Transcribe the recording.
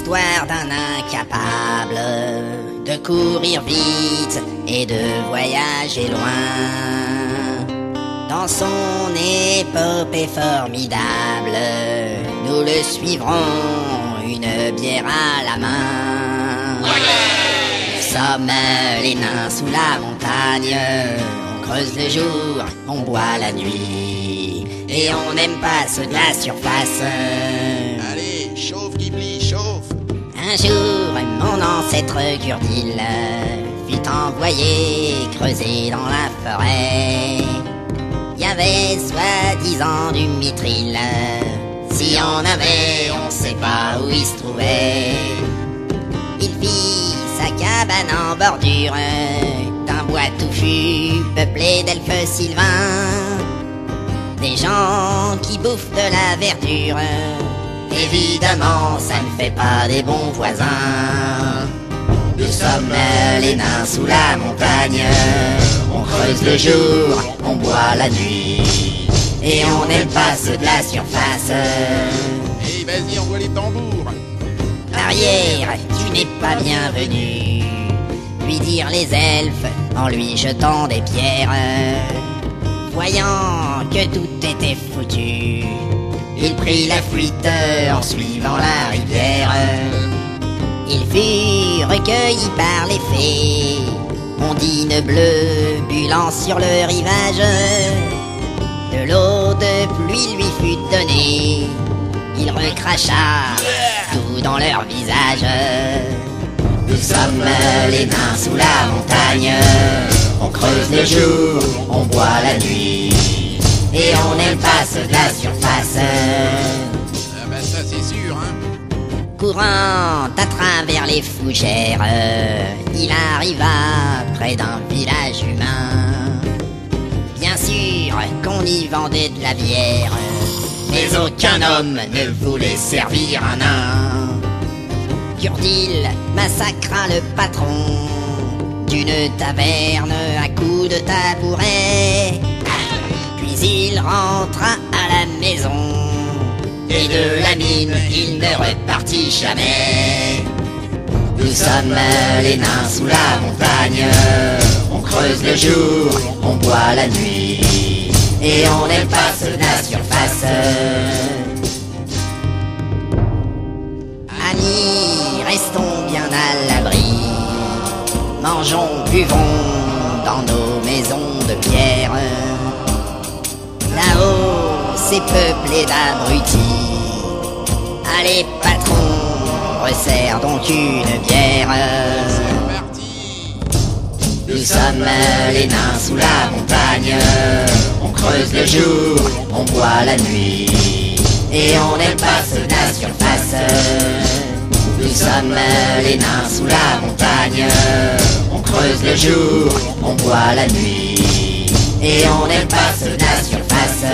l'histoire d'un incapable de courir vite et de voyager loin. Dans son épopée formidable, nous le suivrons, une bière à la main. Nous sommes les nains sous la montagne, on creuse le jour, on boit la nuit, et on n'aime pas ceux de la surface. Allez, chauffe Ghibli, chauffe. Un jour, mon ancêtre Gurdil fut envoyé creuser dans la forêt. Il y avait soi-disant du mithril, si on avait, on sait pas où il se trouvait. Il fit sa cabane en bordure d'un bois touffu peuplé d'elfes sylvains, des gens qui bouffent de la verdure. Évidemment, ça ne fait pas des bons voisins. Nous sommes les nains sous la montagne, on creuse le jour, on boit la nuit, et on n'aime pas ceux de la surface. Et vas-y, envoie les tambours. Arrière, tu n'es pas bienvenu, lui dirent les elfes en lui jetant des pierres. Voyant que tout était foutu, il prit la fuite en suivant la rivière. Il fut recueilli par les fées, ondines bleues bulant sur le rivage. De l'eau de pluie lui fut donnée, il recracha tout dans leur visage. Nous sommes les nains sous la montagne, on creuse le jour, on boit la nuit, et on n'aime pas ceux de la surface. Ah bah ça c'est sûr, hein. Courant à travers les fougères, il arriva près d'un village humain. Bien sûr qu'on y vendait de la bière, mais aucun homme ne voulait servir un nain. Gurdil massacra le patron d'une taverne à coups de tabouret. Puis il rentra à la maison, et de la mine il ne repartit jamais. Nous sommes les nains sous la montagne, on creuse le jour, on boit la nuit, et on n'aime pas ceux de la surface. Amis, restons bien à l'abri, mangeons, buvons dans nos maisons de pierre. Là-haut, c'est peuplé d'abrutis. Allez, patron, resserre donc une bière. C'est parti. Nous sommes les nains sous la montagne, on creuse le jour, on boit la nuit, et on n'aime pas ceux de la surface. Nous sommes les nains sous la montagne, on creuse le jour, on boit la nuit, et on n'aime pas ceux de la surface.